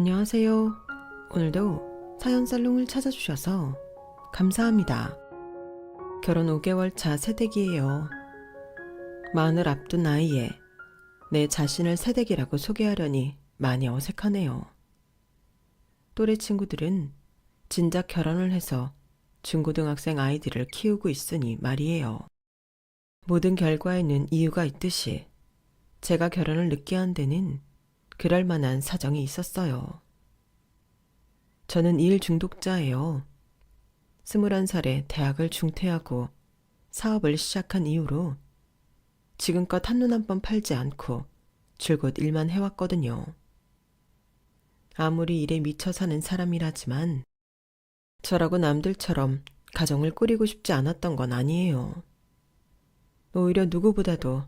안녕하세요. 오늘도 사연살롱을 찾아주셔서 감사합니다. 결혼 5개월 차 새댁이에요. 마흔을 앞둔 나이에 내 자신을 새댁이라고 소개하려니 많이 어색하네요. 또래 친구들은 진작 결혼을 해서 중고등학생 아이들을 키우고 있으니 말이에요. 모든 결과에는 이유가 있듯이 제가 결혼을 늦게 한 데는 그럴 만한 사정이 있었어요. 저는 일 중독자예요. 21살에 대학을 중퇴하고 사업을 시작한 이후로 지금껏 한눈 한 번 팔지 않고 줄곧 일만 해왔거든요. 아무리 일에 미쳐 사는 사람이라지만 저라고 남들처럼 가정을 꾸리고 싶지 않았던 건 아니에요. 오히려 누구보다도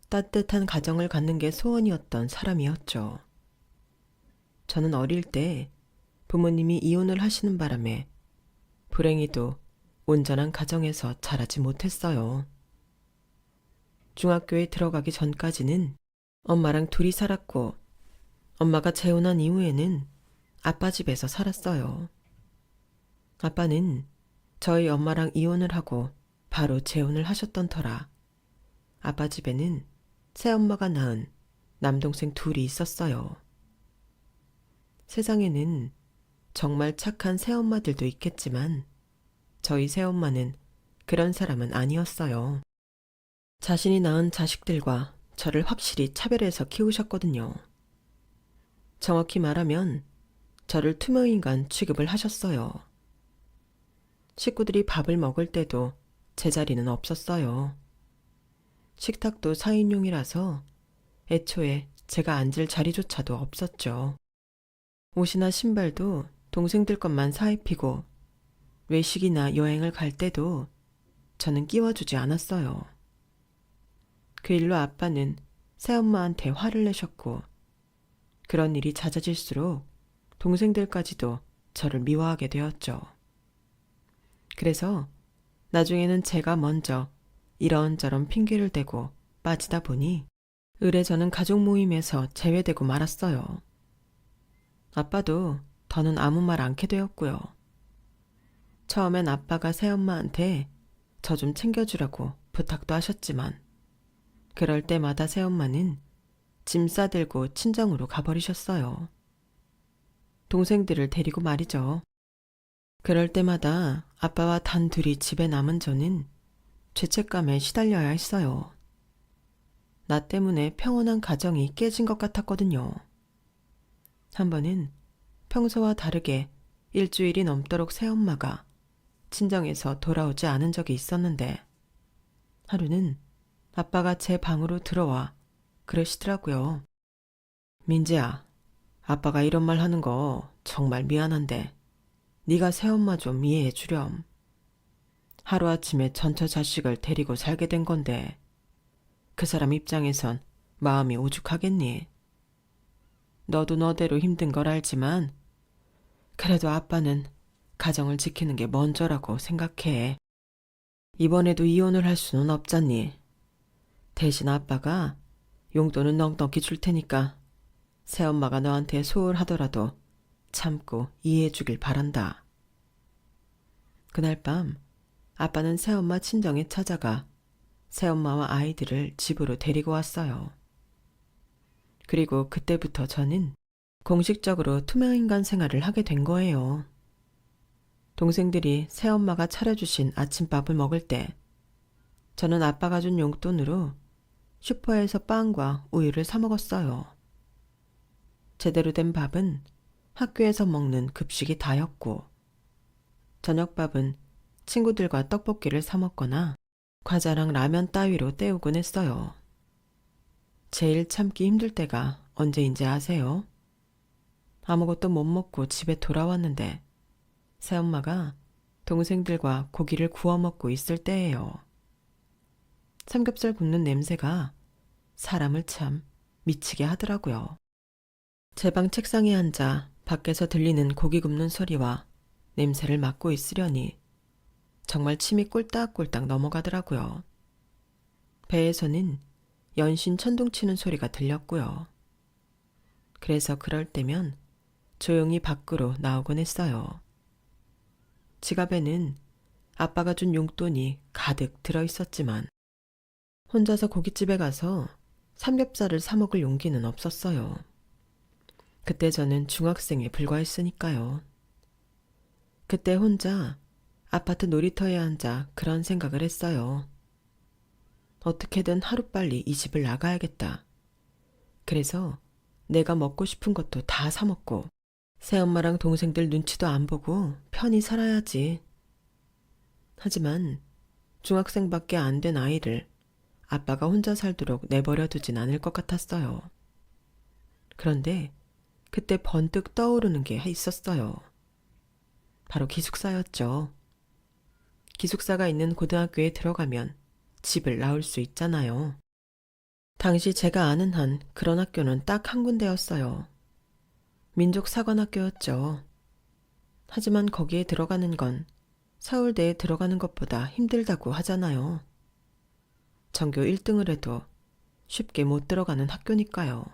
따뜻한 가정을 갖는 게 소원이었던 사람이었죠. 저는 어릴 때 부모님이 이혼을 하시는 바람에 불행히도 온전한 가정에서 자라지 못했어요. 중학교에 들어가기 전까지는 엄마랑 둘이 살았고 엄마가 재혼한 이후에는 아빠 집에서 살았어요. 아빠는 저희 엄마랑 이혼을 하고 바로 재혼을 하셨던 터라 아빠 집에는 새엄마가 낳은 남동생 둘이 있었어요. 세상에는 정말 착한 새엄마들도 있겠지만 저희 새엄마는 그런 사람은 아니었어요. 자신이 낳은 자식들과 저를 확실히 차별해서 키우셨거든요. 정확히 말하면 저를 투명인간 취급을 하셨어요. 식구들이 밥을 먹을 때도 제 자리는 없었어요. 식탁도 4인용이라서 애초에 제가 앉을 자리조차도 없었죠. 옷이나 신발도 동생들 것만 사입히고 외식이나 여행을 갈 때도 저는 끼워주지 않았어요. 그 일로 아빠는 새엄마한테 화를 내셨고 그런 일이 잦아질수록 동생들까지도 저를 미워하게 되었죠. 그래서 나중에는 제가 먼저 이런저런 핑계를 대고 빠지다 보니 의례저는 가족 모임에서 제외되고 말았어요. 아빠도 더는 아무 말 않게 되었고요. 처음엔 아빠가 새엄마한테 저 좀 챙겨주라고 부탁도 하셨지만 그럴 때마다 새엄마는 짐 싸들고 친정으로 가버리셨어요. 동생들을 데리고 말이죠. 그럴 때마다 아빠와 단 둘이 집에 남은 저는 죄책감에 시달려야 했어요. 나 때문에 평온한 가정이 깨진 것 같았거든요. 한 번은 평소와 다르게 일주일이 넘도록 새엄마가 친정에서 돌아오지 않은 적이 있었는데 하루는 아빠가 제 방으로 들어와 그러시더라고요. 민지야, 아빠가 이런 말 하는 거 정말 미안한데 네가 새엄마 좀 이해해 주렴. 하루아침에 전처 자식을 데리고 살게 된 건데 그 사람 입장에선 마음이 오죽하겠니? 너도 너대로 힘든 걸 알지만 그래도 아빠는 가정을 지키는 게 먼저라고 생각해. 이번에도 이혼을 할 수는 없잖니. 대신 아빠가 용돈은 넉넉히 줄 테니까 새엄마가 너한테 소홀하더라도 참고 이해해 주길 바란다. 그날 밤 아빠는 새엄마 친정에 찾아가 새엄마와 아이들을 집으로 데리고 왔어요. 그리고 그때부터 저는 공식적으로 투명인간 생활을 하게 된 거예요. 동생들이 새엄마가 차려주신 아침밥을 먹을 때 저는 아빠가 준 용돈으로 슈퍼에서 빵과 우유를 사 먹었어요. 제대로 된 밥은 학교에서 먹는 급식이 다였고 저녁밥은 친구들과 떡볶이를 사 먹거나 과자랑 라면 따위로 때우곤 했어요. 제일 참기 힘들 때가 언제인지 아세요? 아무것도 못 먹고 집에 돌아왔는데 새엄마가 동생들과 고기를 구워 먹고 있을 때예요. 삼겹살 굽는 냄새가 사람을 참 미치게 하더라고요. 제 방 책상에 앉아 밖에서 들리는 고기 굽는 소리와 냄새를 맡고 있으려니 정말 침이 꼴딱꼴딱 넘어가더라고요. 배에서는 연신 천둥 치는 소리가 들렸고요. 그래서 그럴 때면 조용히 밖으로 나오곤 했어요. 지갑에는 아빠가 준 용돈이 가득 들어있었지만 혼자서 고깃집에 가서 삼겹살을 사 먹을 용기는 없었어요. 그때 저는 중학생에 불과했으니까요. 그때 혼자 아파트 놀이터에 앉아 그런 생각을 했어요. 어떻게든 하루빨리 이 집을 나가야겠다. 그래서 내가 먹고 싶은 것도 다 사 먹고 새엄마랑 동생들 눈치도 안 보고 편히 살아야지. 하지만 중학생밖에 안 된 아이를 아빠가 혼자 살도록 내버려 두진 않을 것 같았어요. 그런데 그때 번뜩 떠오르는 게 있었어요. 바로 기숙사였죠. 기숙사가 있는 고등학교에 들어가면 집을 나올 수 있잖아요. 당시 제가 아는 한 그런 학교는 딱 한 군데였어요. 민족사관학교였죠. 하지만 거기에 들어가는 건 서울대에 들어가는 것보다 힘들다고 하잖아요. 전교 1등을 해도 쉽게 못 들어가는 학교니까요.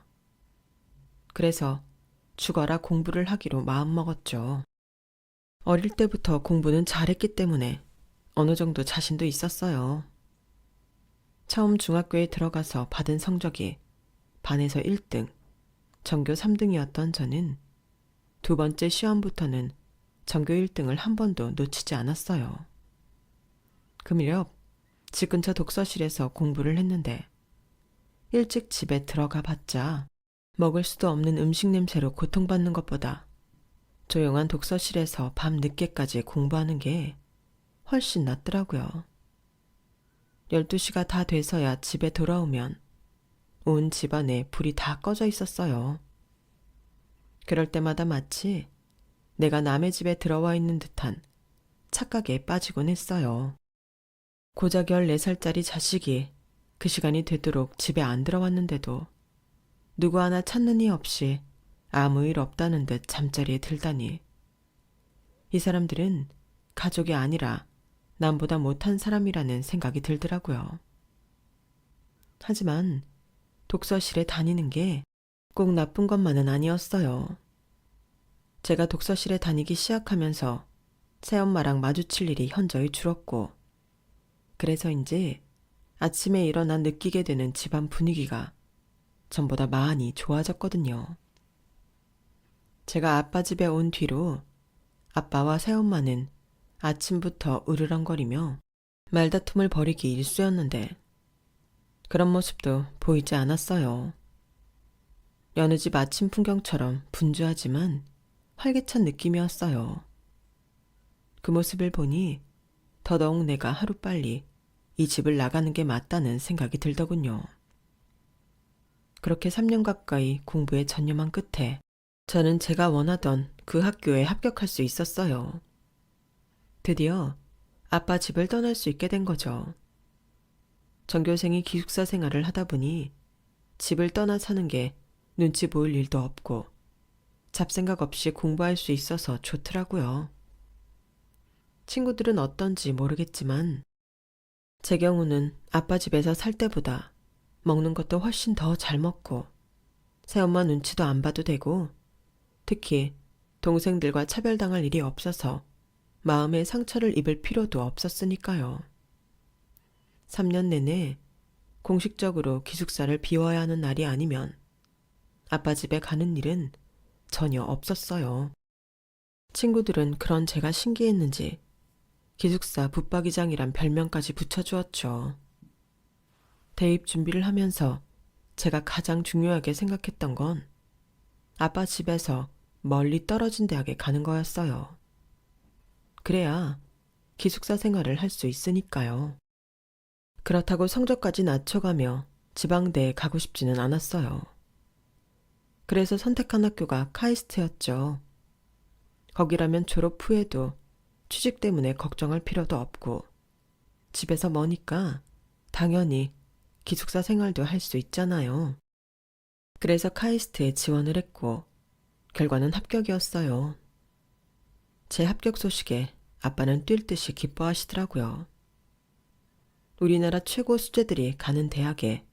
그래서 죽어라 공부를 하기로 마음먹었죠. 어릴 때부터 공부는 잘했기 때문에 어느 정도 자신도 있었어요. 처음 중학교에 들어가서 받은 성적이 반에서 1등, 전교 3등이었던 저는 두 번째 시험부터는 전교 1등을 한 번도 놓치지 않았어요. 그 무렵 집 근처 독서실에서 공부를 했는데 일찍 집에 들어가 봤자 먹을 수도 없는 음식 냄새로 고통받는 것보다 조용한 독서실에서 밤 늦게까지 공부하는 게 훨씬 낫더라고요. 12시가 다 돼서야 집에 돌아오면 온 집안에 불이 다 꺼져 있었어요. 그럴 때마다 마치 내가 남의 집에 들어와 있는 듯한 착각에 빠지곤 했어요. 고작 14살짜리 자식이 그 시간이 되도록 집에 안 들어왔는데도 누구 하나 찾는 이 없이 아무 일 없다는 듯 잠자리에 들다니. 이 사람들은 가족이 아니라 남보다 못한 사람이라는 생각이 들더라고요. 하지만 독서실에 다니는 게 꼭 나쁜 것만은 아니었어요. 제가 독서실에 다니기 시작하면서 새엄마랑 마주칠 일이 현저히 줄었고, 그래서인지 아침에 일어나 느끼게 되는 집안 분위기가 전보다 많이 좋아졌거든요. 제가 아빠 집에 온 뒤로 아빠와 새엄마는 아침부터 으르렁거리며 말다툼을 벌이기 일쑤였는데 그런 모습도 보이지 않았어요. 여느 집 아침 풍경처럼 분주하지만 활기찬 느낌이었어요. 그 모습을 보니 더더욱 내가 하루빨리 이 집을 나가는 게 맞다는 생각이 들더군요. 그렇게 3년 가까이 공부에 전념한 끝에 저는 제가 원하던 그 학교에 합격할 수 있었어요. 드디어 아빠 집을 떠날 수 있게 된 거죠. 전교생이 기숙사 생활을 하다 보니 집을 떠나 사는 게 눈치 보일 일도 없고 잡생각 없이 공부할 수 있어서 좋더라고요. 친구들은 어떤지 모르겠지만 제 경우는 아빠 집에서 살 때보다 먹는 것도 훨씬 더 잘 먹고 새엄마 눈치도 안 봐도 되고 특히 동생들과 차별당할 일이 없어서 마음의 상처를 입을 필요도 없었으니까요. 3년 내내 공식적으로 기숙사를 비워야 하는 날이 아니면 아빠 집에 가는 일은 전혀 없었어요. 친구들은 그런 제가 신기했는지 기숙사 붙박이장이란 별명까지 붙여주었죠. 대입 준비를 하면서 제가 가장 중요하게 생각했던 건 아빠 집에서 멀리 떨어진 대학에 가는 거였어요. 그래야 기숙사 생활을 할 수 있으니까요. 그렇다고 성적까지 낮춰가며 지방대에 가고 싶지는 않았어요. 그래서 선택한 학교가 카이스트였죠. 거기라면 졸업 후에도 취직 때문에 걱정할 필요도 없고 집에서 머니까 당연히 기숙사 생활도 할 수 있잖아요. 그래서 카이스트에 지원을 했고 결과는 합격이었어요. 제 합격 소식에 아빠는 뛸 듯이 기뻐하시더라고요. 우리나라 최고 수재들이 가는 대학에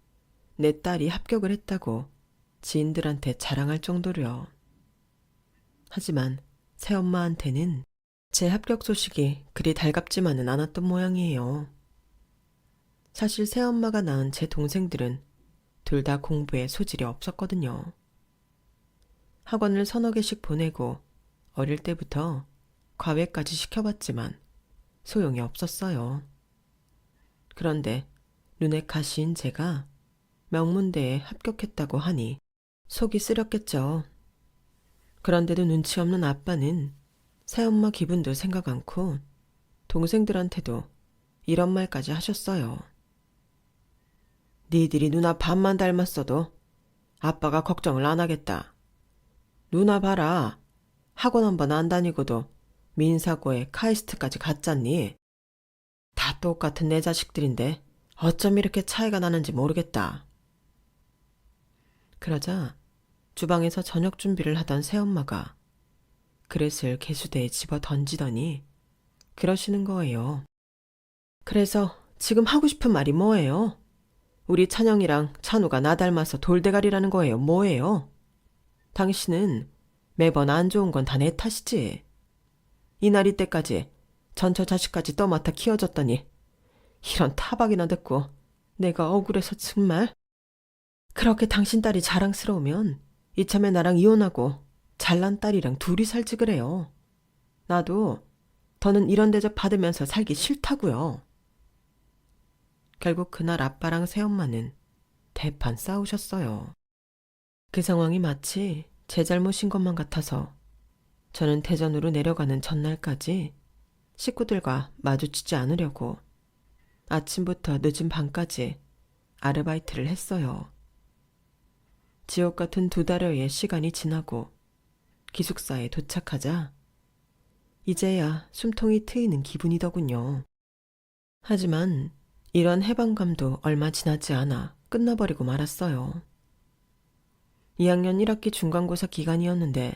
내 딸이 합격을 했다고 지인들한테 자랑할 정도로요. 하지만 새엄마한테는 제 합격 소식이 그리 달갑지만은 않았던 모양이에요. 사실 새엄마가 낳은 제 동생들은 둘 다 공부에 소질이 없었거든요. 학원을 서너 개씩 보내고 어릴 때부터 과외까지 시켜봤지만 소용이 없었어요. 그런데 눈에 가시인 제가 명문대에 합격했다고 하니 속이 쓰렸겠죠. 그런데도 눈치 없는 아빠는 새엄마 기분도 생각 않고 동생들한테도 이런 말까지 하셨어요. 니들이 누나 반만 닮았어도 아빠가 걱정을 안 하겠다. 누나 봐라. 학원 한 번 안 다니고도 민사고에 카이스트까지 갔잖니. 다 똑같은 내 자식들인데 어쩜 이렇게 차이가 나는지 모르겠다. 그러자 주방에서 저녁 준비를 하던 새엄마가 그릇을 개수대에 집어 던지더니 그러시는 거예요. 그래서 지금 하고 싶은 말이 뭐예요? 우리 찬영이랑 찬우가 나 닮아서 돌대가리라는 거예요. 뭐예요? 당신은 매번 안 좋은 건 다 내 탓이지. 이날이 때까지 전처 자식까지 떠맡아 키워줬더니 이런 타박이나 듣고 내가 억울해서 정말. 그렇게 당신 딸이 자랑스러우면 이참에 나랑 이혼하고 잘난 딸이랑 둘이 살지 그래요. 나도 더는 이런 대접 받으면서 살기 싫다고요. 결국 그날 아빠랑 새엄마는 대판 싸우셨어요. 그 상황이 마치 제 잘못인 것만 같아서 저는 대전으로 내려가는 전날까지 식구들과 마주치지 않으려고 아침부터 늦은 밤까지 아르바이트를 했어요. 지옥 같은 2달여의 시간이 지나고 기숙사에 도착하자 이제야 숨통이 트이는 기분이더군요. 하지만 이런 해방감도 얼마 지나지 않아 끝나버리고 말았어요. 2학년 1학기 중간고사 기간이었는데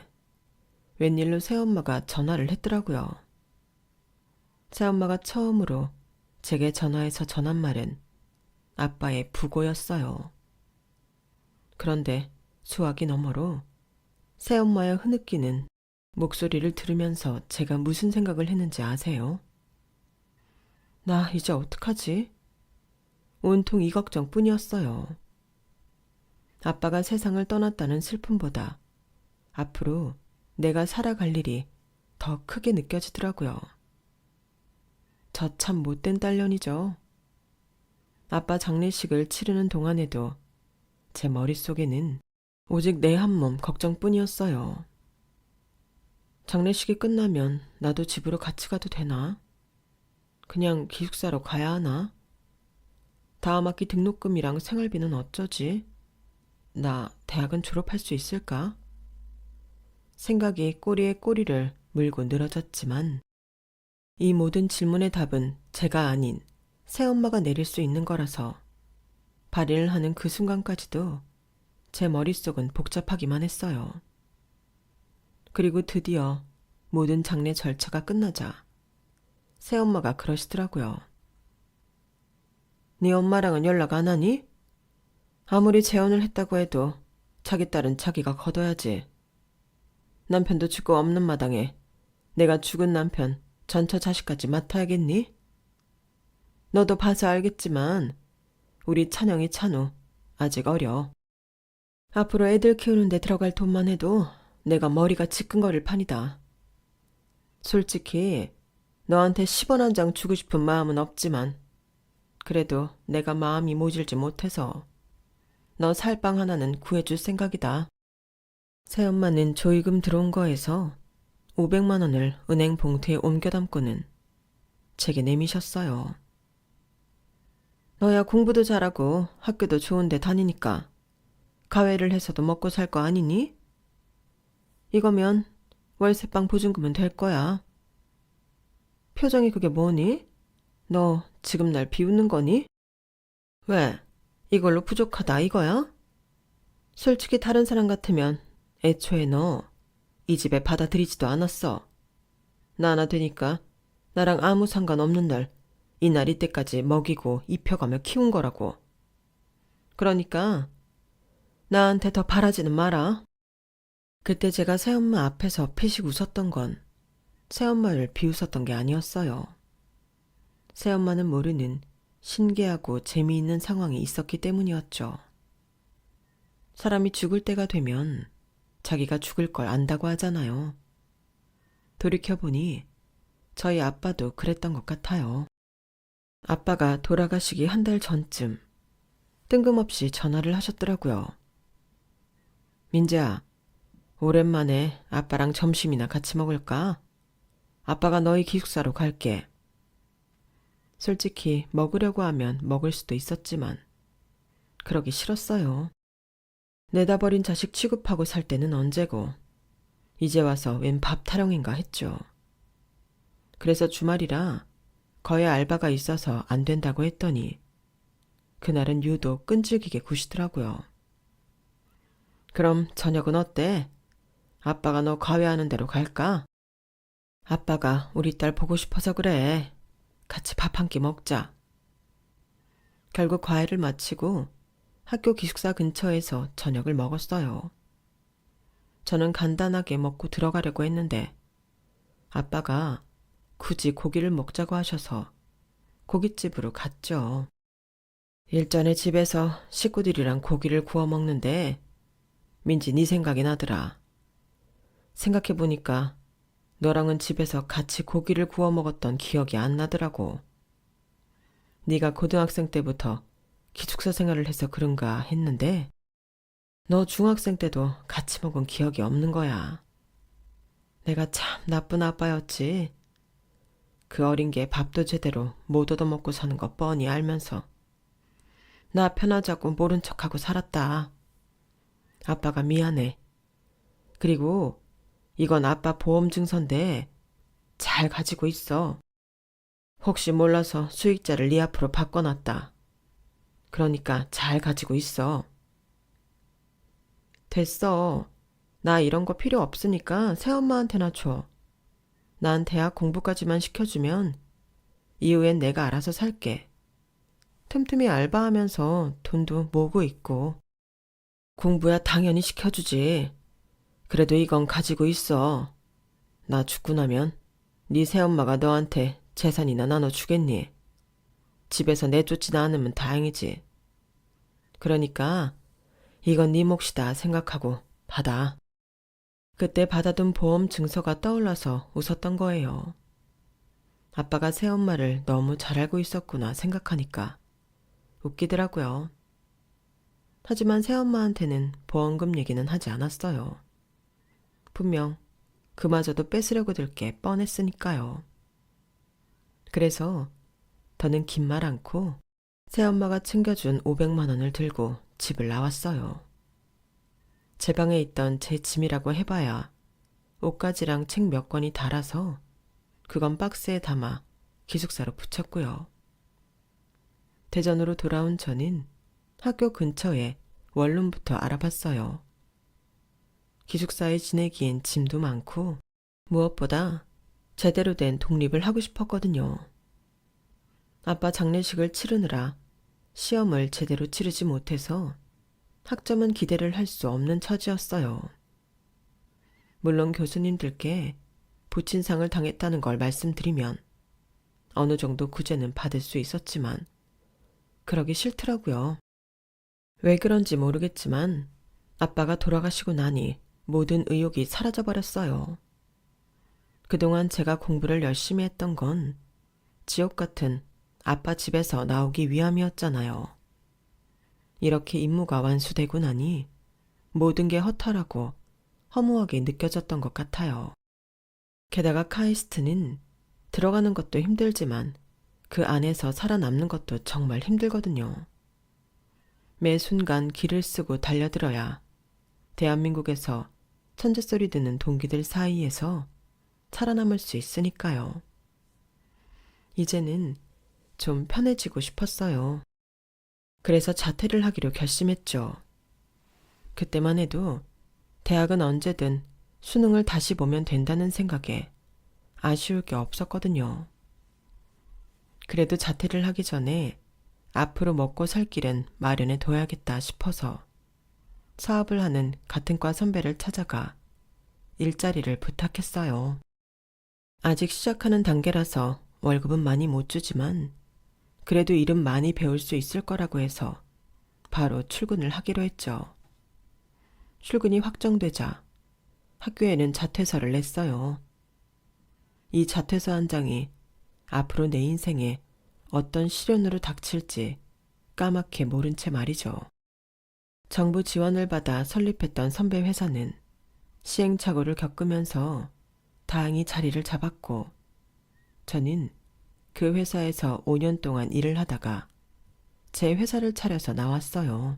웬일로 새엄마가 전화를 했더라고요. 새엄마가 처음으로 제게 전화해서 전한 말은 아빠의 부고였어요. 그런데 수화기 너머로 새엄마의 흐느끼는 목소리를 들으면서 제가 무슨 생각을 했는지 아세요? 나 이제 어떡하지? 온통 이 걱정뿐이었어요. 아빠가 세상을 떠났다는 슬픔보다 앞으로 내가 살아갈 일이 더 크게 느껴지더라고요. 저 참 못된 딸년이죠. 아빠 장례식을 치르는 동안에도 제 머릿속에는 오직 내 한 몸 걱정뿐이었어요. 장례식이 끝나면 나도 집으로 같이 가도 되나? 그냥 기숙사로 가야 하나? 다음 학기 등록금이랑 생활비는 어쩌지? 나 대학은 졸업할 수 있을까? 생각이 꼬리에 꼬리를 물고 늘어졌지만 이 모든 질문의 답은 제가 아닌 새엄마가 내릴 수 있는 거라서 발인을 하는 그 순간까지도 제 머릿속은 복잡하기만 했어요. 그리고 드디어 모든 장례 절차가 끝나자 새엄마가 그러시더라고요. 네 엄마랑은 연락 안 하니? 아무리 재혼을 했다고 해도 자기 딸은 자기가 거둬야지. 남편도 죽고 없는 마당에 내가 죽은 남편 전처 자식까지 맡아야겠니? 너도 봐서 알겠지만 우리 찬영이 찬우 아직 어려. 앞으로 애들 키우는데 들어갈 돈만 해도 내가 머리가 지끈거릴 판이다. 솔직히 너한테 10원 한 장 주고 싶은 마음은 없지만 그래도 내가 마음이 모질지 못해서 너 살빵 하나는 구해줄 생각이다. 새엄마는 조의금 들어온 거에서 500만 원을 은행 봉투에 옮겨 담고는 제게 내미셨어요. 너야 공부도 잘하고 학교도 좋은 데 다니니까 가외를 해서도 먹고 살 거 아니니? 이거면 월세방 보증금은 될 거야. 표정이 그게 뭐니? 너 지금 날 비웃는 거니? 왜? 이걸로 부족하다 이거야? 솔직히 다른 사람 같으면 애초에 너 이 집에 받아들이지도 않았어. 나 하나 되니까 나랑 아무 상관없는 날 이 날 이때까지 먹이고 입혀가며 키운 거라고. 그러니까 나한테 더 바라지는 마라. 그때 제가 새엄마 앞에서 피식 웃었던 건 새엄마를 비웃었던 게 아니었어요. 새엄마는 모르는 신기하고 재미있는 상황이 있었기 때문이었죠. 사람이 죽을 때가 되면 자기가 죽을 걸 안다고 하잖아요. 돌이켜보니 저희 아빠도 그랬던 것 같아요. 아빠가 돌아가시기 한 달 전쯤 뜬금없이 전화를 하셨더라고요. 민재야, 오랜만에 아빠랑 점심이나 같이 먹을까? 아빠가 너희 기숙사로 갈게. 솔직히 먹으려고 하면 먹을 수도 있었지만 그러기 싫었어요. 내다버린 자식 취급하고 살 때는 언제고 이제 와서 웬 밥 타령인가 했죠. 그래서 주말이라 거의 알바가 있어서 안 된다고 했더니 그날은 유독 끈질기게 구시더라고요. 그럼 저녁은 어때? 아빠가 너 과외하는 대로 갈까? 아빠가 우리 딸 보고 싶어서 그래. 같이 밥 한 끼 먹자. 결국 과외를 마치고 학교 기숙사 근처에서 저녁을 먹었어요. 저는 간단하게 먹고 들어가려고 했는데 아빠가 굳이 고기를 먹자고 하셔서 고깃집으로 갔죠. 일전에 집에서 식구들이랑 고기를 구워 먹는데 민지 네 생각이 나더라. 생각해보니까 너랑은 집에서 같이 고기를 구워 먹었던 기억이 안 나더라고. 네가 고등학생 때부터 기숙사 생활을 해서 그런가 했는데 너 중학생 때도 같이 먹은 기억이 없는 거야. 내가 참 나쁜 아빠였지. 그 어린 게 밥도 제대로 못 얻어먹고 사는 거 뻔히 알면서 나 편하자고 모른 척하고 살았다. 아빠가 미안해. 그리고 이건 아빠 보험 증서인데 잘 가지고 있어. 혹시 몰라서 수익자를 네 앞으로 바꿔놨다. 그러니까 잘 가지고 있어. 됐어. 나 이런 거 필요 없으니까 새엄마한테나 줘. 난 대학 공부까지만 시켜주면 이후엔 내가 알아서 살게. 틈틈이 알바하면서 돈도 모으고 있고. 공부야 당연히 시켜주지. 그래도 이건 가지고 있어. 나 죽고 나면 네 새엄마가 너한테 재산이나 나눠주겠니? 집에서 내쫓지도 않으면 다행이지. 그러니까 이건 네 몫이다 생각하고 받아. 그때 받아둔 보험 증서가 떠올라서 웃었던 거예요. 아빠가 새엄마를 너무 잘 알고 있었구나 생각하니까 웃기더라고요. 하지만 새엄마한테는 보험금 얘기는 하지 않았어요. 분명 그마저도 뺏으려고 들 게 뻔했으니까요. 그래서 더는 긴 말 않고 새엄마가 챙겨준 500만 원을 들고 집을 나왔어요. 제 방에 있던 제 짐이라고 해봐야 옷가지랑 책 몇 권이 달아서 그건 박스에 담아 기숙사로 붙였고요. 대전으로 돌아온 저는 학교 근처에 원룸부터 알아봤어요. 기숙사에 지내기엔 짐도 많고 무엇보다 제대로 된 독립을 하고 싶었거든요. 아빠 장례식을 치르느라 시험을 제대로 치르지 못해서 학점은 기대를 할 수 없는 처지였어요. 물론 교수님들께 부친상을 당했다는 걸 말씀드리면 어느 정도 구제는 받을 수 있었지만 그러기 싫더라고요. 왜 그런지 모르겠지만 아빠가 돌아가시고 나니 모든 의욕이 사라져버렸어요. 그동안 제가 공부를 열심히 했던 건 지옥 같은 아빠 집에서 나오기 위함이었잖아요. 이렇게 임무가 완수되고 나니 모든 게 허탈하고 허무하게 느껴졌던 것 같아요. 게다가 카이스트는 들어가는 것도 힘들지만 그 안에서 살아남는 것도 정말 힘들거든요. 매 순간 기를 쓰고 달려들어야 대한민국에서 천재소리 듣는 동기들 사이에서 살아남을 수 있으니까요. 이제는 좀 편해지고 싶었어요. 그래서 자퇴를 하기로 결심했죠. 그때만 해도 대학은 언제든 수능을 다시 보면 된다는 생각에 아쉬울 게 없었거든요. 그래도 자퇴를 하기 전에 앞으로 먹고 살 길은 마련해 둬야겠다 싶어서 사업을 하는 같은 과 선배를 찾아가 일자리를 부탁했어요. 아직 시작하는 단계라서 월급은 많이 못 주지만 그래도 일은 많이 배울 수 있을 거라고 해서 바로 출근을 하기로 했죠. 출근이 확정되자 학교에는 자퇴서를 냈어요. 이 자퇴서 한 장이 앞으로 내 인생에 어떤 시련으로 닥칠지 까맣게 모른 채 말이죠. 정부 지원을 받아 설립했던 선배 회사는 시행착오를 겪으면서 다행히 자리를 잡았고, 저는 그 회사에서 5년 동안 일을 하다가 제 회사를 차려서 나왔어요.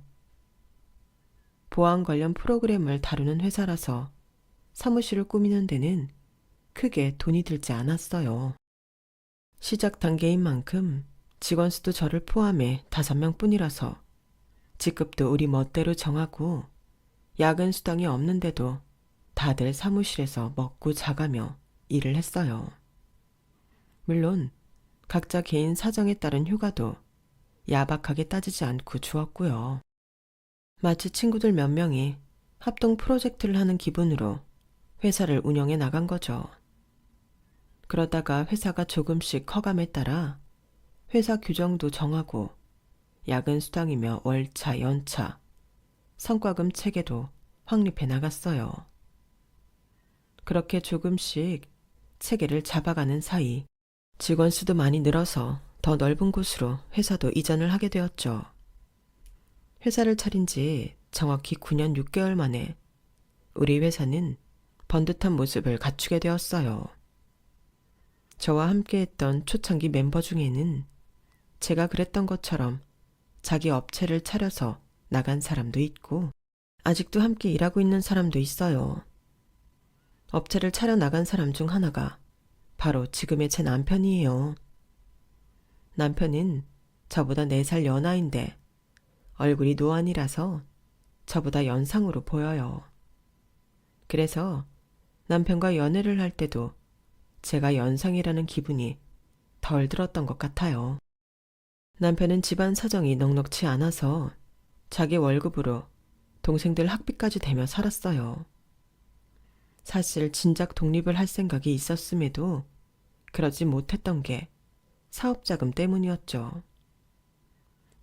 보안 관련 프로그램을 다루는 회사라서 사무실을 꾸미는 데는 크게 돈이 들지 않았어요. 시작 단계인 만큼 직원 수도 저를 포함해 5명 뿐이라서 직급도 우리 멋대로 정하고 야근 수당이 없는데도 다들 사무실에서 먹고 자가며 일을 했어요. 물론 각자 개인 사정에 따른 휴가도 야박하게 따지지 않고 주었고요. 마치 친구들 몇 명이 합동 프로젝트를 하는 기분으로 회사를 운영해 나간 거죠. 그러다가 회사가 조금씩 커감에 따라 회사 규정도 정하고 야근 수당이며 월차, 연차, 성과금 체계도 확립해 나갔어요. 그렇게 조금씩 체계를 잡아가는 사이 직원 수도 많이 늘어서 더 넓은 곳으로 회사도 이전을 하게 되었죠. 회사를 차린 지 정확히 9년 6개월 만에 우리 회사는 번듯한 모습을 갖추게 되었어요. 저와 함께했던 초창기 멤버 중에는 제가 그랬던 것처럼 자기 업체를 차려서 나간 사람도 있고 아직도 함께 일하고 있는 사람도 있어요. 업체를 차려 나간 사람 중 하나가 바로 지금의 제 남편이에요. 남편은 저보다 4살 연하인데 얼굴이 노안이라서 저보다 연상으로 보여요. 그래서 남편과 연애를 할 때도 제가 연상이라는 기분이 덜 들었던 것 같아요. 남편은 집안 사정이 넉넉치 않아서 자기 월급으로 동생들 학비까지 대며 살았어요. 사실 진작 독립을 할 생각이 있었음에도 그러지 못했던 게 사업자금 때문이었죠.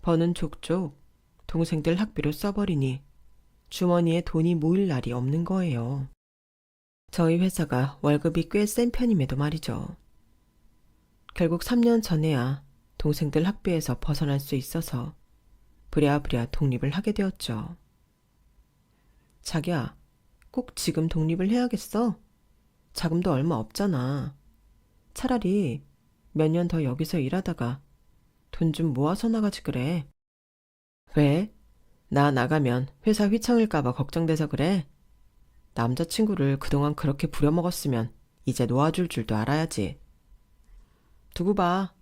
버는 족족 동생들 학비로 써버리니 주머니에 돈이 모일 날이 없는 거예요. 저희 회사가 월급이 꽤 센 편임에도 말이죠. 결국 3년 전에야 동생들 학비에서 벗어날 수 있어서 부랴부랴 독립을 하게 되었죠. 자기야, 꼭 지금 독립을 해야겠어? 자금도 얼마 없잖아. 차라리 몇 년 더 여기서 일하다가 돈 좀 모아서 나가지 그래. 왜? 나 나가면 회사 휘청일까봐 걱정돼서 그래? 남자친구를 그동안 그렇게 부려먹었으면 이제 놓아줄 줄도 알아야지. 두고 봐.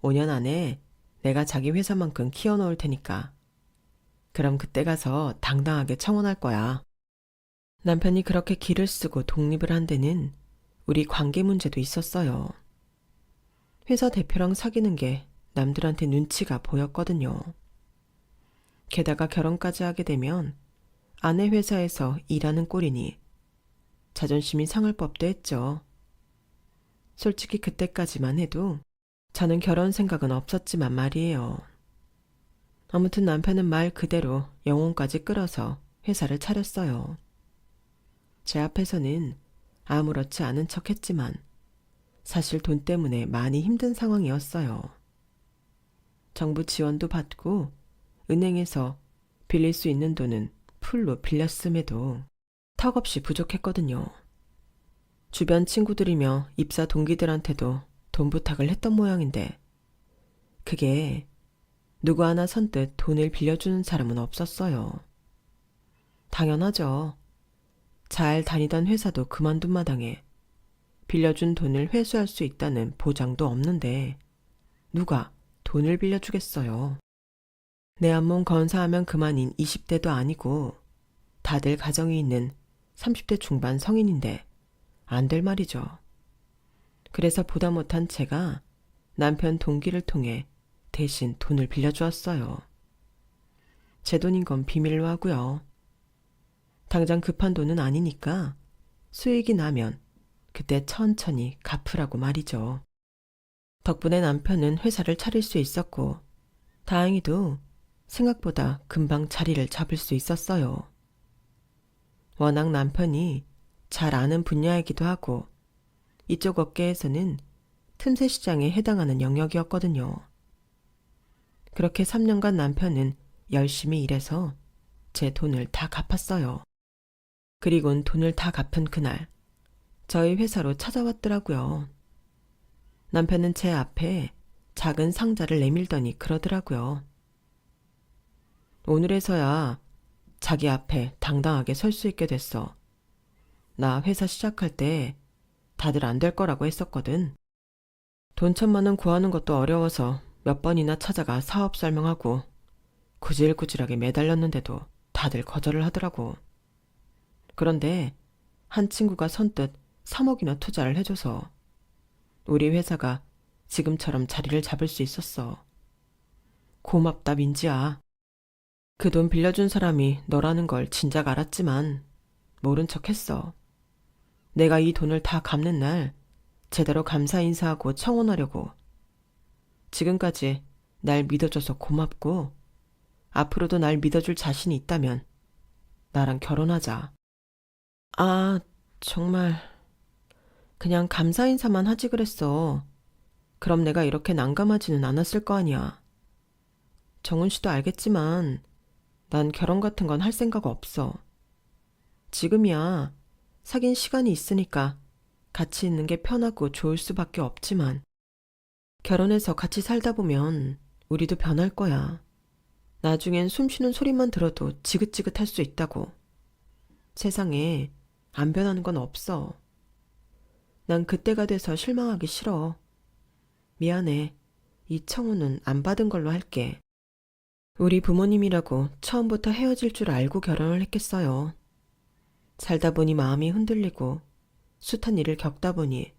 5년 안에 내가 자기 회사만큼 키워놓을 테니까. 그럼 그때 가서 당당하게 청혼할 거야. 남편이 그렇게 기를 쓰고 독립을 한 데는 우리 관계 문제도 있었어요. 회사 대표랑 사귀는 게 남들한테 눈치가 보였거든요. 게다가 결혼까지 하게 되면 아내 회사에서 일하는 꼴이니 자존심이 상할 법도 했죠. 솔직히 그때까지만 해도 저는 결혼 생각은 없었지만 말이에요. 아무튼 남편은 말 그대로 영혼까지 끌어서 회사를 차렸어요. 제 앞에서는 아무렇지 않은 척 했지만 사실 돈 때문에 많이 힘든 상황이었어요. 정부 지원도 받고 은행에서 빌릴 수 있는 돈은 풀로 빌렸음에도 턱없이 부족했거든요. 주변 친구들이며 입사 동기들한테도 돈 부탁을 했던 모양인데 그게 누구 하나 선뜻 돈을 빌려주는 사람은 없었어요. 당연하죠. 잘 다니던 회사도 그만둔 마당에 빌려준 돈을 회수할 수 있다는 보장도 없는데 누가 돈을 빌려주겠어요. 내 앞몸 건사하면 그만인 20대도 아니고 다들 가정이 있는 30대 중반 성인인데 안 될 말이죠. 그래서 보다 못한 제가 남편 동기를 통해 대신 돈을 빌려주었어요. 제 돈인 건 비밀로 하고요. 당장 급한 돈은 아니니까 수익이 나면 그때 천천히 갚으라고 말이죠. 덕분에 남편은 회사를 차릴 수 있었고 다행히도 생각보다 금방 자리를 잡을 수 있었어요. 워낙 남편이 잘 아는 분야이기도 하고 이쪽 업계에서는 틈새 시장에 해당하는 영역이었거든요. 그렇게 3년간 남편은 열심히 일해서 제 돈을 다 갚았어요. 그리곤 돈을 다 갚은 그날 저희 회사로 찾아왔더라고요. 남편은 제 앞에 작은 상자를 내밀더니 그러더라고요. 오늘에서야 자기 앞에 당당하게 설 수 있게 됐어. 나 회사 시작할 때 다들 안 될 거라고 했었거든. 돈 1,000만 원 구하는 것도 어려워서 몇 번이나 찾아가 사업 설명하고 구질구질하게 매달렸는데도 다들 거절을 하더라고. 그런데 한 친구가 선뜻 3억이나 투자를 해줘서 우리 회사가 지금처럼 자리를 잡을 수 있었어. 고맙다, 민지야. 그 돈 빌려준 사람이 너라는 걸 진작 알았지만 모른 척 했어. 내가 이 돈을 다 갚는 날 제대로 감사 인사하고 청혼하려고. 지금까지 날 믿어줘서 고맙고 앞으로도 날 믿어줄 자신이 있다면 나랑 결혼하자. 아, 정말 그냥 감사 인사만 하지 그랬어. 그럼 내가 이렇게 난감하지는 않았을 거 아니야. 정훈 씨도 알겠지만 난 결혼 같은 건 할 생각 없어. 지금이야 사귄 시간이 있으니까 같이 있는 게 편하고 좋을 수밖에 없지만 결혼해서 같이 살다 보면 우리도 변할 거야. 나중엔 숨 쉬는 소리만 들어도 지긋지긋할 수 있다고. 세상에 안 변하는 건 없어. 난 그때가 돼서 실망하기 싫어. 미안해. 이 청혼은 안 받은 걸로 할게. 우리 부모님이라고 처음부터 헤어질 줄 알고 결혼을 했겠어요. 살다 보니 마음이 흔들리고 숱한 일을 겪다 보니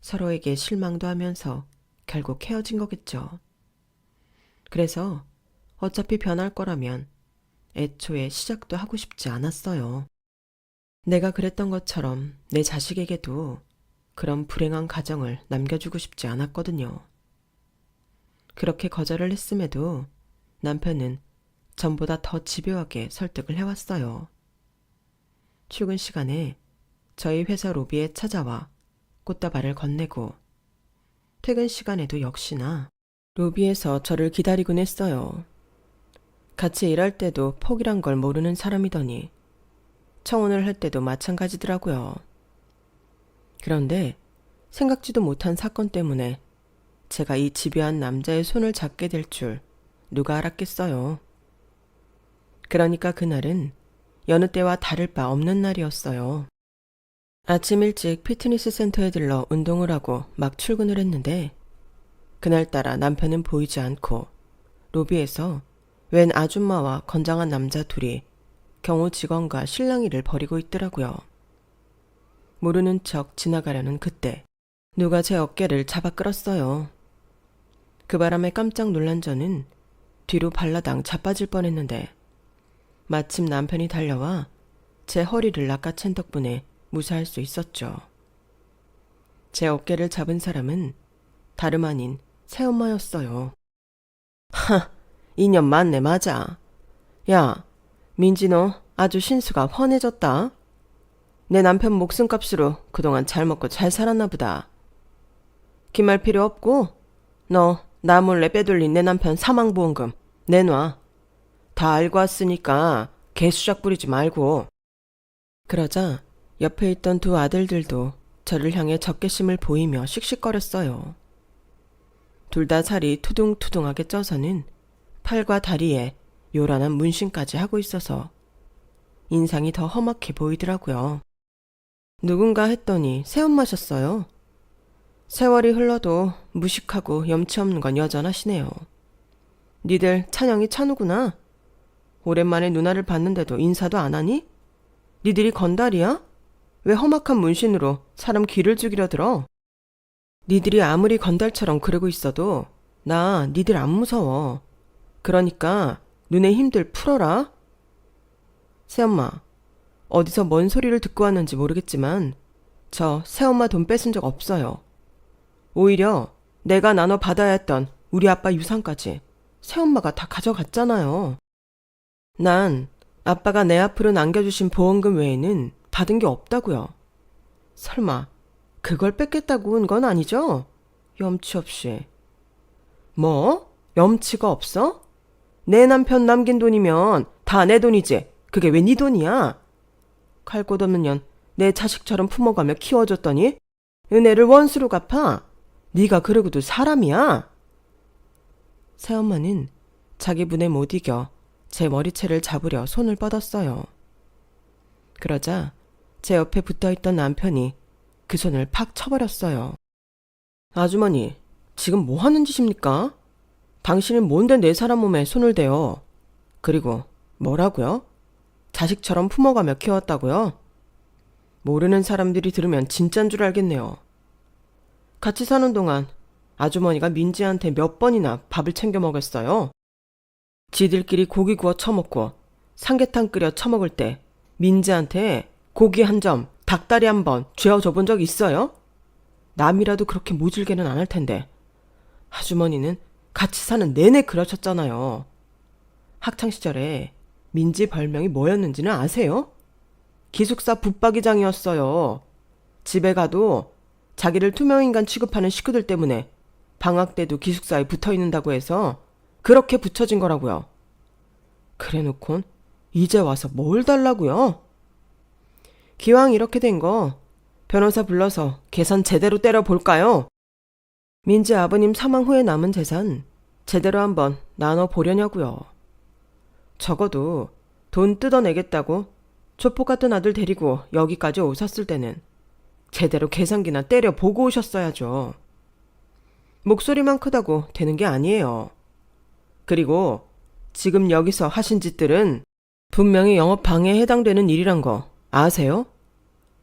서로에게 실망도 하면서 결국 헤어진 거겠죠. 그래서 어차피 변할 거라면 애초에 시작도 하고 싶지 않았어요. 내가 그랬던 것처럼 내 자식에게도 그런 불행한 가정을 남겨주고 싶지 않았거든요. 그렇게 거절을 했음에도 남편은 전보다 더 집요하게 설득을 해왔어요. 출근 시간에 저희 회사 로비에 찾아와 꽃다발을 건네고 퇴근 시간에도 역시나 로비에서 저를 기다리곤 했어요. 같이 일할 때도 폭이란 걸 모르는 사람이더니 청혼을 할 때도 마찬가지더라고요. 그런데 생각지도 못한 사건 때문에 제가 이 집요한 남자의 손을 잡게 될 줄 누가 알았겠어요. 그러니까 그날은 여느 때와 다를 바 없는 날이었어요. 아침 일찍 피트니스 센터에 들러 운동을 하고 막 출근을 했는데 그날따라 남편은 보이지 않고 로비에서 웬 아줌마와 건장한 남자 둘이 경호 직원과 실랑이를 벌이고 있더라고요. 모르는 척 지나가려는 그때 누가 제 어깨를 잡아 끌었어요. 그 바람에 깜짝 놀란 저는 뒤로 발라당 자빠질 뻔했는데 마침 남편이 달려와 제 허리를 낚아챈 덕분에 무사할 수 있었죠. 제 어깨를 잡은 사람은 다름 아닌 새엄마였어요. 하, 인연 맞네 맞아. 야, 민지 너 아주 신수가 훤해졌다. 내 남편 목숨값으로 그동안 잘 먹고 잘 살았나 보다. 기말 필요 없고 너 나 몰래 빼돌린 내 남편 사망보험금 내놔. 다 알고 왔으니까 개수작 부리지 말고. 그러자 옆에 있던 두 아들들도 저를 향해 적개심을 보이며 씩씩거렸어요. 둘 다 살이 투둥투둥하게 쪄서는 팔과 다리에 요란한 문신까지 하고 있어서 인상이 더 험악해 보이더라고요. 누군가 했더니 새엄마셨어요. 세월이 흘러도 무식하고 염치 없는 건 여전하시네요. 니들 찬영이 찬우구나. 오랜만에 누나를 봤는데도 인사도 안 하니? 니들이 건달이야? 왜 험악한 문신으로 사람 귀를 죽이려 들어? 니들이 아무리 건달처럼 그러고 있어도 나 니들 안 무서워. 그러니까 눈에 힘들 풀어라. 새엄마, 어디서 뭔 소리를 듣고 왔는지 모르겠지만 저 새엄마 돈 뺏은 적 없어요. 오히려 내가 나눠 받아야 했던 우리 아빠 유산까지 새엄마가 다 가져갔잖아요. 난 아빠가 내 앞으로 남겨주신 보험금 외에는 받은 게 없다고요. 설마 그걸 뺏겠다고 온 건 아니죠? 염치 없이. 뭐? 염치가 없어? 내 남편 남긴 돈이면 다 내 돈이지. 그게 왜 네 돈이야? 갈 곳 없는 년 내 자식처럼 품어가며 키워줬더니 은혜를 원수로 갚아? 네가 그러고도 사람이야? 새엄마는 자기 분에 못 이겨 제 머리채를 잡으려 손을 뻗었어요. 그러자 제 옆에 붙어있던 남편이 그 손을 팍 쳐버렸어요. 아주머니, 지금 뭐 하는 짓입니까? 당신은 뭔데 내 사람 몸에 손을 대요? 그리고 뭐라고요? 자식처럼 품어가며 키웠다고요? 모르는 사람들이 들으면 진짠 줄 알겠네요. 같이 사는 동안 아주머니가 민지한테 몇 번이나 밥을 챙겨 먹였어요. 지들끼리 고기 구워 처먹고 삼계탕 끓여 처먹을 때 민지한테 고기 한 점, 닭다리 한 번 쥐어줘 본 적 있어요? 남이라도 그렇게 모질게는 안 할 텐데 아주머니는 같이 사는 내내 그러셨잖아요. 학창시절에 민지 별명이 뭐였는지는 아세요? 기숙사 붙박이장이었어요. 집에 가도 자기를 투명인간 취급하는 식구들 때문에 방학 때도 기숙사에 붙어있는다고 해서 그렇게 붙여진 거라고요. 그래놓곤 이제 와서 뭘 달라고요? 기왕 이렇게 된 거 변호사 불러서 계산 제대로 때려볼까요? 민지 아버님 사망 후에 남은 재산 제대로 한번 나눠보려냐고요. 적어도 돈 뜯어내겠다고 조폭 같은 아들 데리고 여기까지 오셨을 때는 제대로 계산기나 때려보고 오셨어야죠. 목소리만 크다고 되는 게 아니에요. 그리고 지금 여기서 하신 짓들은 분명히 영업 방해에 해당되는 일이란 거 아세요?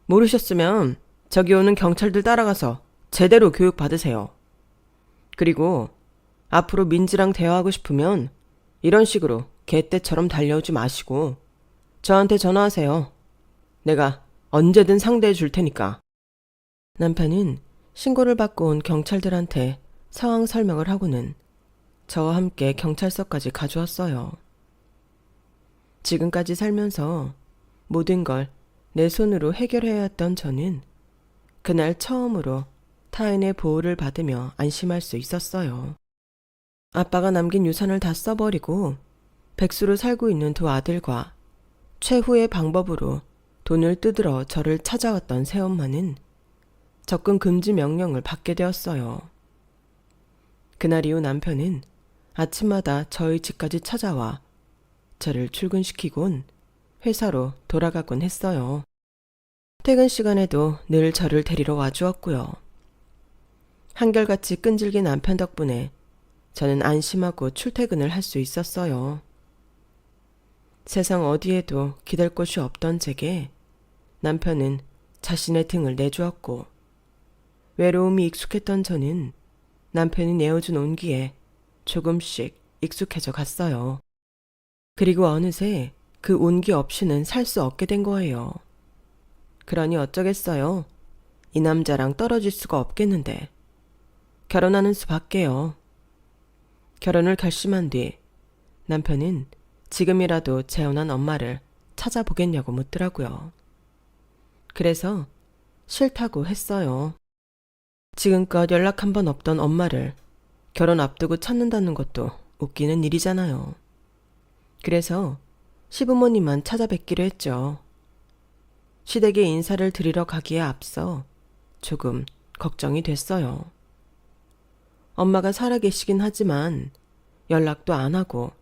모르셨으면 저기 오는 경찰들 따라가서 제대로 교육 받으세요. 그리고 앞으로 민지랑 대화하고 싶으면 이런 식으로 개떼처럼 달려오지 마시고 저한테 전화하세요. 내가 언제든 상대해 줄 테니까. 남편은 신고를 받고 온 경찰들한테 상황 설명을 하고는 저와 함께 경찰서까지 가져왔어요. 지금까지 살면서 모든 걸 내 손으로 해결해야 했던 저는 그날 처음으로 타인의 보호를 받으며 안심할 수 있었어요. 아빠가 남긴 유산을 다 써버리고 백수로 살고 있는 두 아들과 최후의 방법으로 돈을 뜯으러 저를 찾아왔던 새엄마는 접근 금지 명령을 받게 되었어요. 그날 이후 남편은 아침마다 저희 집까지 찾아와 저를 출근시키곤 회사로 돌아가곤 했어요. 퇴근 시간에도 늘 저를 데리러 와주었고요. 한결같이 끈질긴 남편 덕분에 저는 안심하고 출퇴근을 할 수 있었어요. 세상 어디에도 기댈 곳이 없던 제게 남편은 자신의 등을 내주었고 외로움이 익숙했던 저는 남편이 내어준 온기에 조금씩 익숙해져 갔어요. 그리고 어느새 그 온기 없이는 살 수 없게 된 거예요. 그러니 어쩌겠어요. 이 남자랑 떨어질 수가 없겠는데 결혼하는 수밖에요. 결혼을 결심한 뒤 남편은 지금이라도 재혼한 엄마를 찾아보겠냐고 묻더라고요. 그래서 싫다고 했어요. 지금껏 연락 한 번 없던 엄마를 결혼 앞두고 찾는다는 것도 웃기는 일이잖아요. 그래서 시부모님만 찾아뵙기로 했죠. 시댁에 인사를 드리러 가기에 앞서 조금 걱정이 됐어요. 엄마가 살아계시긴 하지만 연락도 안 하고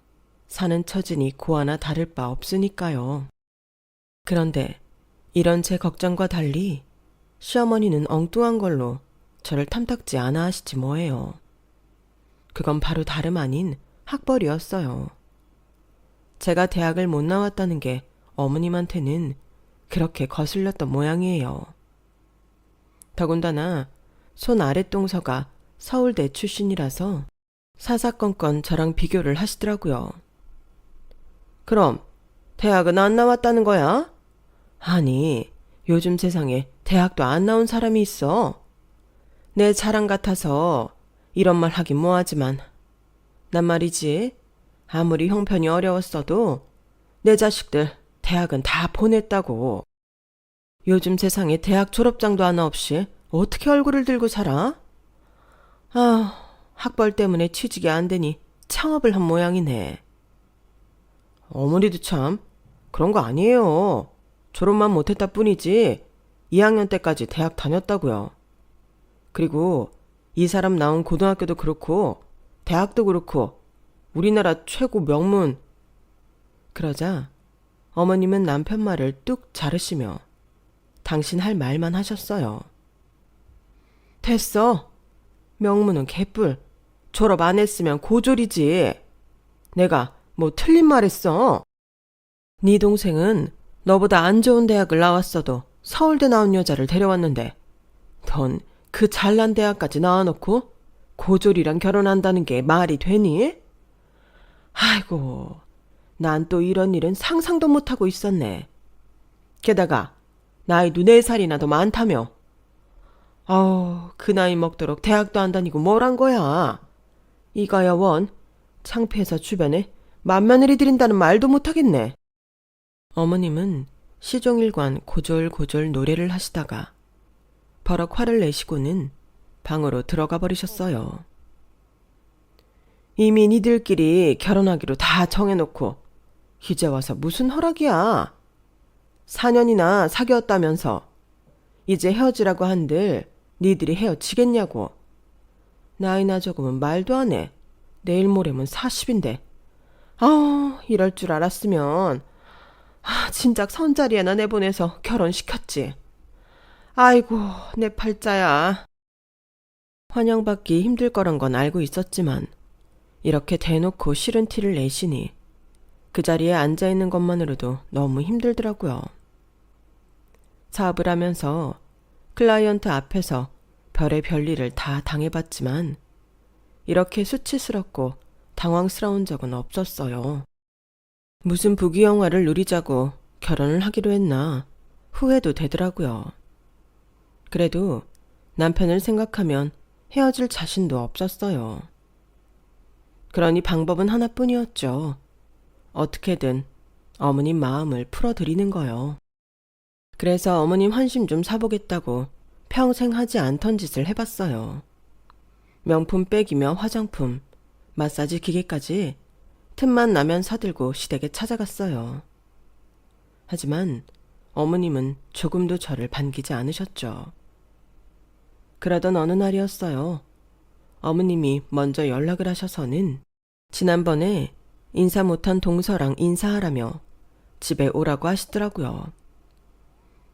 사는 처지니 고아나 다를 바 없으니까요. 그런데 이런 제 걱정과 달리 시어머니는 엉뚱한 걸로 저를 탐탁지 않아 하시지 뭐예요. 그건 바로 다름 아닌 학벌이었어요. 제가 대학을 못 나왔다는 게 어머님한테는 그렇게 거슬렸던 모양이에요. 더군다나 손 아랫동서가 서울대 출신이라서 사사건건 저랑 비교를 하시더라고요. 그럼 대학은 안 나왔다는 거야? 아니, 요즘 세상에 대학도 안 나온 사람이 있어. 내 자랑 같아서 이런 말 하긴 뭐하지만 난 말이지, 아무리 형편이 어려웠어도 내 자식들 대학은 다 보냈다고. 요즘 세상에 대학 졸업장도 하나 없이 어떻게 얼굴을 들고 살아? 아, 학벌 때문에 취직이 안 되니 창업을 한 모양이네. 어머니도 참 그런 거 아니에요. 졸업만 못했다 뿐이지 2학년 때까지 대학 다녔다고요. 그리고 이 사람 나온 고등학교도 그렇고 대학도 그렇고 우리나라 최고 명문. 그러자 어머님은 남편 말을 뚝 자르시며 당신 할 말만 하셨어요. 됐어. 명문은 개뿔. 졸업 안 했으면 고졸이지. 내가 뭐 틀린 말 했어? 네 동생은 너보다 안 좋은 대학을 나왔어도 서울대 나온 여자를 데려왔는데 넌 그 잘난 대학까지 나와놓고 고졸이랑 결혼한다는 게 말이 되니? 아이고, 난 또 이런 일은 상상도 못하고 있었네. 게다가 나이도 4살이나 더 많다며. 아우, 그 나이 먹도록 대학도 안 다니고 뭘 한 거야. 이가야 원, 창피해서 주변에 맏며느리 들인다는 말도 못하겠네. 어머님은 시종일관 고졸고졸 노래를 하시다가 버럭 화를 내시고는 방으로 들어가 버리셨어요. 이미 니들끼리 결혼하기로 다 정해놓고 이제 와서 무슨 허락이야. 4년이나 사귀었다면서 이제 헤어지라고 한들 니들이 헤어지겠냐고. 나이나 적으면 말도 안 해. 내일 모레면 40인데. 아우, 이럴 줄 알았으면 진작 선자리에나 내보내서 결혼시켰지. 아이고, 내 팔자야. 환영받기 힘들 거란 건 알고 있었지만 이렇게 대놓고 싫은 티를 내시니 그 자리에 앉아있는 것만으로도 너무 힘들더라고요. 사업을 하면서 클라이언트 앞에서 별의 별일을 다 당해봤지만 이렇게 수치스럽고 당황스러운 적은 없었어요. 무슨 부귀영화를 누리자고 결혼을 하기로 했나 후회도 되더라고요. 그래도 남편을 생각하면 헤어질 자신도 없었어요. 그러니 방법은 하나뿐이었죠. 어떻게든 어머님 마음을 풀어드리는 거요. 그래서 어머님 환심 좀 사보겠다고 평생 하지 않던 짓을 해봤어요. 명품 백이며 화장품, 마사지 기계까지 틈만 나면 사들고 시댁에 찾아갔어요. 하지만 어머님은 조금도 저를 반기지 않으셨죠. 그러던 어느 날이었어요. 어머님이 먼저 연락을 하셔서는 지난번에 인사 못한 동서랑 인사하라며 집에 오라고 하시더라고요.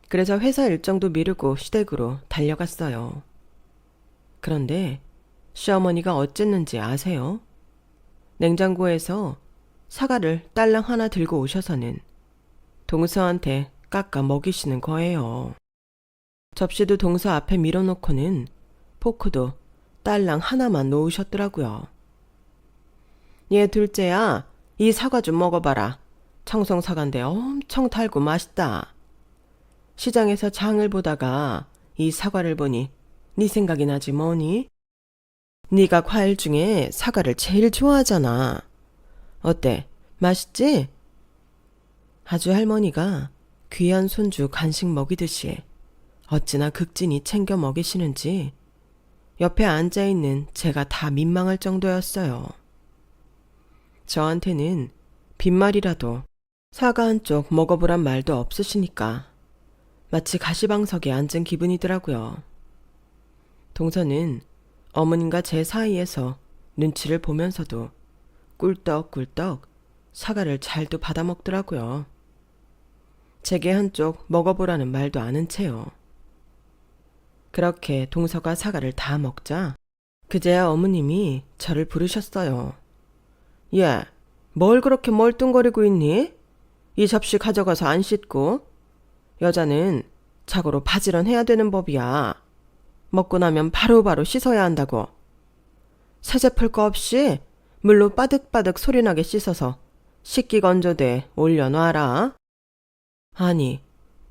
그래서 회사 일정도 미루고 시댁으로 달려갔어요. 그런데 시어머니가 어쨌는지 아세요? 냉장고에서 사과를 딸랑 하나 들고 오셔서는 동서한테 깎아 먹이시는 거예요. 접시도 동서 앞에 밀어놓고는 포크도 딸랑 하나만 놓으셨더라고요. 얘 둘째야, 이 사과 좀 먹어봐라. 청송사과인데 엄청 달고 맛있다. 시장에서 장을 보다가 이 사과를 보니 네 생각이 나지 뭐니? 네가 과일 중에 사과를 제일 좋아하잖아. 어때? 맛있지? 아주 할머니가 귀한 손주 간식 먹이듯이 어찌나 극진히 챙겨 먹이시는지 옆에 앉아있는 제가 다 민망할 정도였어요. 저한테는 빈말이라도 사과 한쪽 먹어보란 말도 없으시니까 마치 가시방석에 앉은 기분이더라고요. 동서는 어머님과 제 사이에서 눈치를 보면서도 꿀떡꿀떡 사과를 잘도 받아먹더라고요. 제게 한쪽 먹어보라는 말도 않은 채요. 그렇게 동서가 사과를 다 먹자 그제야 어머님이 저를 부르셨어요. 야, 뭘 그렇게 멀뚱거리고 있니? 이 접시 가져가서 안 씻고. 여자는 자고로 바지런해야 되는 법이야. 먹고 나면 바로바로 씻어야 한다고. 세제 풀 거 없이 물로 빠득빠득 소리나게 씻어서 식기 건조대에 올려놔라. 아니,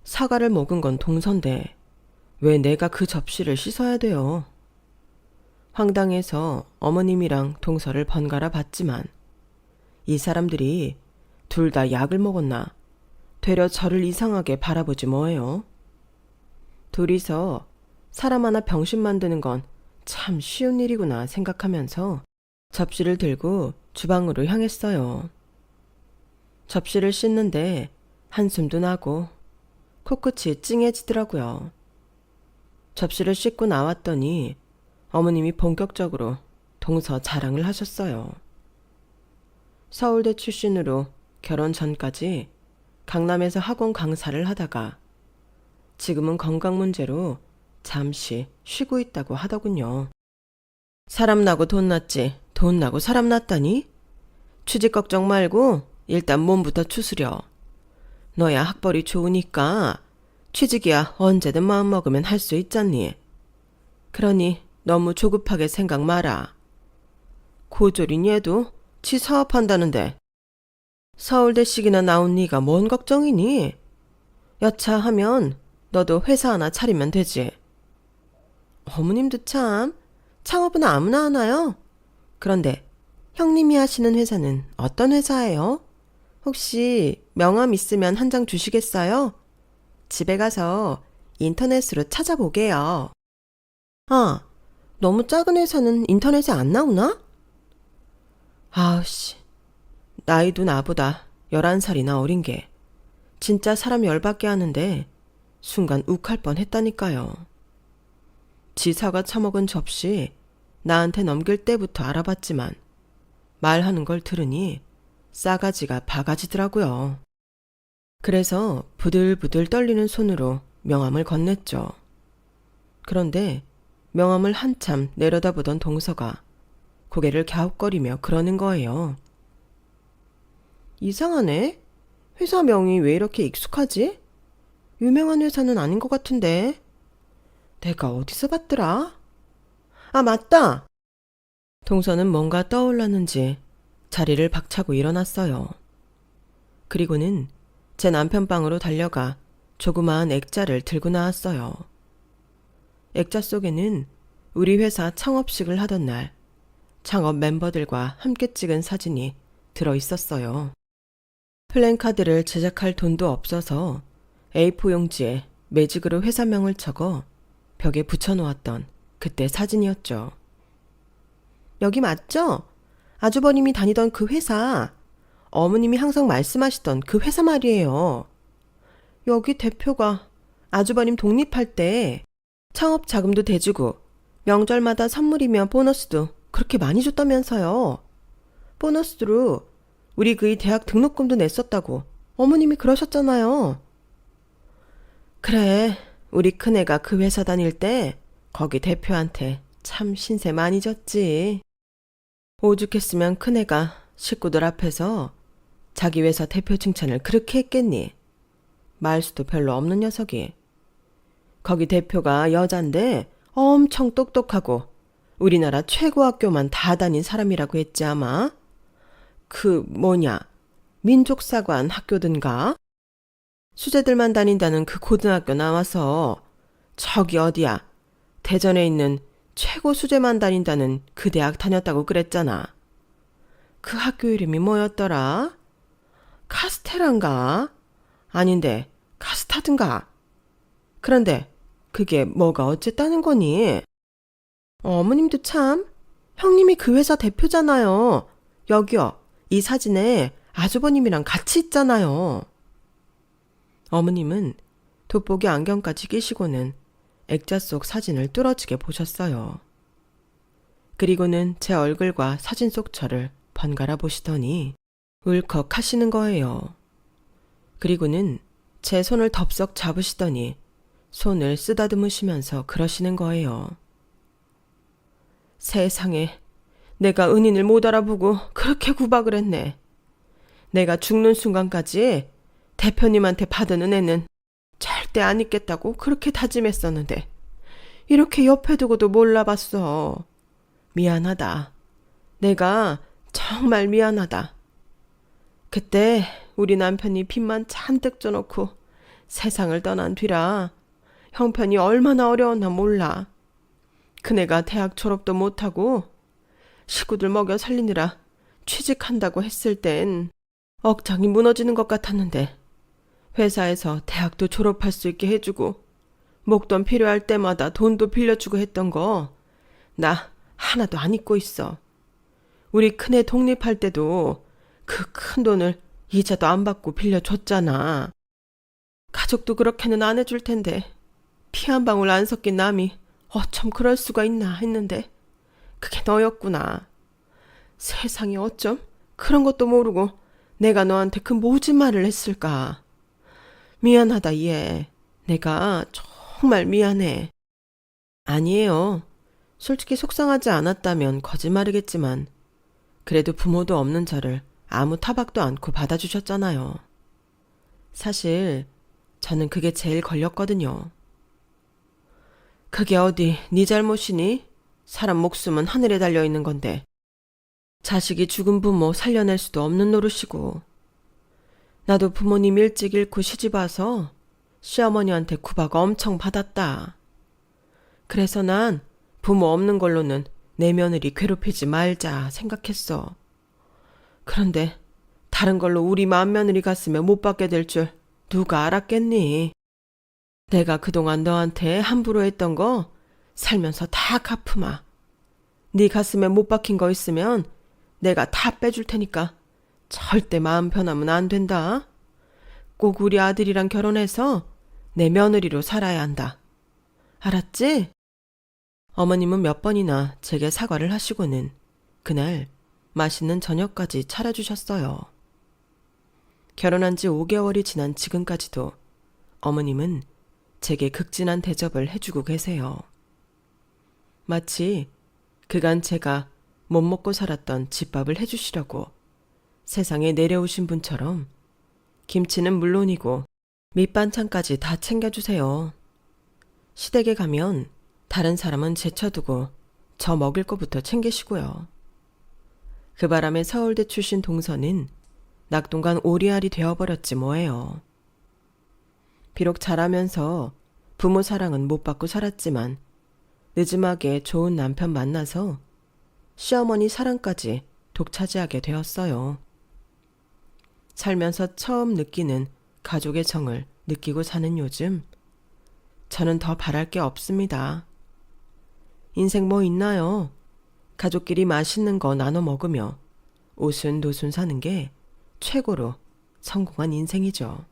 사과를 먹은 건 동서인데 왜 내가 그 접시를 씻어야 돼요? 황당해서 어머님이랑 동서를 번갈아 봤지만 이 사람들이 둘 다 약을 먹었나 되려 저를 이상하게 바라보지 뭐예요. 둘이서 사람 하나 병신 만드는 건 참 쉬운 일이구나 생각하면서 접시를 들고 주방으로 향했어요. 접시를 씻는데 한숨도 나고 코끝이 찡해지더라고요. 접시를 씻고 나왔더니 어머님이 본격적으로 동서 자랑을 하셨어요. 서울대 출신으로 결혼 전까지 강남에서 학원 강사를 하다가 지금은 건강 문제로 잠시 쉬고 있다고 하더군요. 사람 나고 돈 났지 돈 나고 사람 났다니? 취직 걱정 말고 일단 몸부터 추스려. 너야 학벌이 좋으니까 취직이야 언제든 마음먹으면 할 수 있잖니. 그러니 너무 조급하게 생각 마라. 고졸인 얘도 지 사업한다는데 서울대식이나 나온 네가 뭔 걱정이니? 여차하면 너도 회사 하나 차리면 되지. 어머님도 참 창업은 아무나 하나요? 그런데 형님이 하시는 회사는 어떤 회사예요? 혹시 명함 있으면 한 장 주시겠어요? 집에 가서 인터넷으로 찾아보게요. 아, 너무 작은 회사는 인터넷에 안 나오나? 아우씨, 나이도 나보다 11살이나 어린 게 진짜 사람 열받게 하는데 순간 욱할 뻔했다니까요. 지사가 처먹은 접시 나한테 넘길 때부터 알아봤지만 말하는 걸 들으니 싸가지가 바가지더라고요. 그래서 부들부들 떨리는 손으로 명함을 건넸죠. 그런데 명함을 한참 내려다보던 동서가 고개를 갸웃거리며 그러는 거예요. 이상하네. 회사명이 왜 이렇게 익숙하지? 유명한 회사는 아닌 것 같은데. 내가 어디서 봤더라? 아, 맞다. 동서는 뭔가 떠올랐는지 자리를 박차고 일어났어요. 그리고는 제 남편 방으로 달려가 조그마한 액자를 들고 나왔어요. 액자 속에는 우리 회사 창업식을 하던 날 창업 멤버들과 함께 찍은 사진이 들어있었어요. 플랜카드를 제작할 돈도 없어서 A4 용지에 매직으로 회사명을 적어 벽에 붙여놓았던 그때 사진이었죠. 여기 맞죠? 아주버님이 다니던 그 회사, 어머님이 항상 말씀하시던 그 회사 말이에요. 여기 대표가 아주버님 독립할 때 창업 자금도 대주고 명절마다 선물이며 보너스도 그렇게 많이 줬다면서요. 보너스로 우리 그이 대학 등록금도 냈었다고 어머님이 그러셨잖아요. 그래, 우리 큰애가 그 회사 다닐 때 거기 대표한테 참 신세 많이 졌지. 오죽했으면 큰애가 식구들 앞에서 자기 회사 대표 칭찬을 그렇게 했겠니? 말수도 별로 없는 녀석이. 거기 대표가 여잔데 엄청 똑똑하고 우리나라 최고 학교만 다 다닌 사람이라고 했지 아마? 민족사관 학교든가? 수재들만 다닌다는 그 고등학교 나와서 저기 어디야 대전에 있는 최고 수재만 다닌다는 그 대학 다녔다고 그랬잖아. 그 학교 이름이 뭐였더라? 카스테란가? 아닌데 카스타든가? 그런데 그게 뭐가 어쨌다는 거니? 어머님도 참 형님이 그 회사 대표잖아요. 여기요. 이 사진에 아주버님이랑 같이 있잖아요. 어머님은 돋보기 안경까지 끼시고는 액자 속 사진을 뚫어지게 보셨어요. 그리고는 제 얼굴과 사진 속 저를 번갈아 보시더니 울컥 하시는 거예요. 그리고는 제 손을 덥석 잡으시더니 손을 쓰다듬으시면서 그러시는 거예요. 세상에, 내가 은인을 못 알아보고 그렇게 구박을 했네. 내가 죽는 순간까지 대표님한테 받은 은혜는 절대 안 잊겠다고 그렇게 다짐했었는데 이렇게 옆에 두고도 몰라봤어. 미안하다. 내가 정말 미안하다. 그때 우리 남편이 빚만 잔뜩 져놓고 세상을 떠난 뒤라 형편이 얼마나 어려웠나 몰라. 그네가 대학 졸업도 못하고 식구들 먹여 살리느라 취직한다고 했을 땐 억장이 무너지는 것 같았는데 회사에서 대학도 졸업할 수 있게 해주고 목돈 필요할 때마다 돈도 빌려주고 했던 거 나 하나도 안 잊고 있어. 우리 큰애 독립할 때도 그 큰 돈을 이자도 안 받고 빌려줬잖아. 가족도 그렇게는 안 해줄 텐데 피 한 방울 안 섞인 남이 어쩜 그럴 수가 있나 했는데 그게 너였구나. 세상에 어쩜 그런 것도 모르고 내가 너한테 그 모진 말을 했을까. 미안하다 얘. 내가 정말 미안해. 아니에요. 솔직히 속상하지 않았다면 거짓말이겠지만 그래도 부모도 없는 저를 아무 타박도 않고 받아주셨잖아요. 사실 저는 그게 제일 걸렸거든요. 그게 어디 네 잘못이니? 사람 목숨은 하늘에 달려있는 건데 자식이 죽은 부모 살려낼 수도 없는 노릇이고 나도 부모님 일찍 잃고 시집와서 시어머니한테 구박 엄청 받았다. 그래서 난 부모 없는 걸로는 내 며느리 괴롭히지 말자 생각했어. 그런데 다른 걸로 우리 맏며느리 가슴에 못 박게 될 줄 누가 알았겠니? 내가 그동안 너한테 함부로 했던 거 살면서 다 갚으마. 네 가슴에 못 박힌 거 있으면 내가 다 빼줄 테니까 절대 마음 편하면 안 된다. 꼭 우리 아들이랑 결혼해서 내 며느리로 살아야 한다. 알았지? 어머님은 몇 번이나 제게 사과를 하시고는 그날 맛있는 저녁까지 차려주셨어요. 결혼한 지 5개월이 지난 지금까지도 어머님은 제게 극진한 대접을 해주고 계세요. 마치 그간 제가 못 먹고 살았던 집밥을 해주시려고 세상에 내려오신 분처럼 김치는 물론이고 밑반찬까지 다 챙겨주세요. 시댁에 가면 다른 사람은 제쳐두고 저 먹을 거부터 챙기시고요. 그 바람에 서울대 출신 동서는 낙동강 오리알이 되어버렸지 뭐예요. 비록 자라면서 부모 사랑은 못 받고 살았지만 늦음하게 좋은 남편 만나서 시어머니 사랑까지 독차지하게 되었어요. 살면서 처음 느끼는 가족의 정을 느끼고 사는 요즘 저는 더 바랄 게 없습니다. 인생 뭐 있나요? 가족끼리 맛있는 거 나눠 먹으며 오순도순 사는 게 최고로 성공한 인생이죠.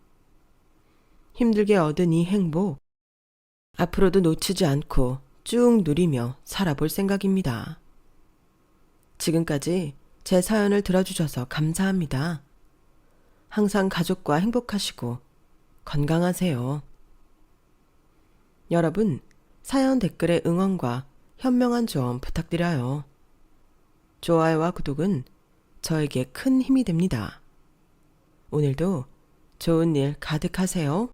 힘들게 얻은 이 행복, 앞으로도 놓치지 않고 쭉 누리며 살아볼 생각입니다. 지금까지 제 사연을 들어주셔서 감사합니다. 항상 가족과 행복하시고 건강하세요. 여러분, 사연 댓글에 응원과 현명한 조언 부탁드려요. 좋아요와 구독은 저에게 큰 힘이 됩니다. 오늘도 좋은 일 가득하세요.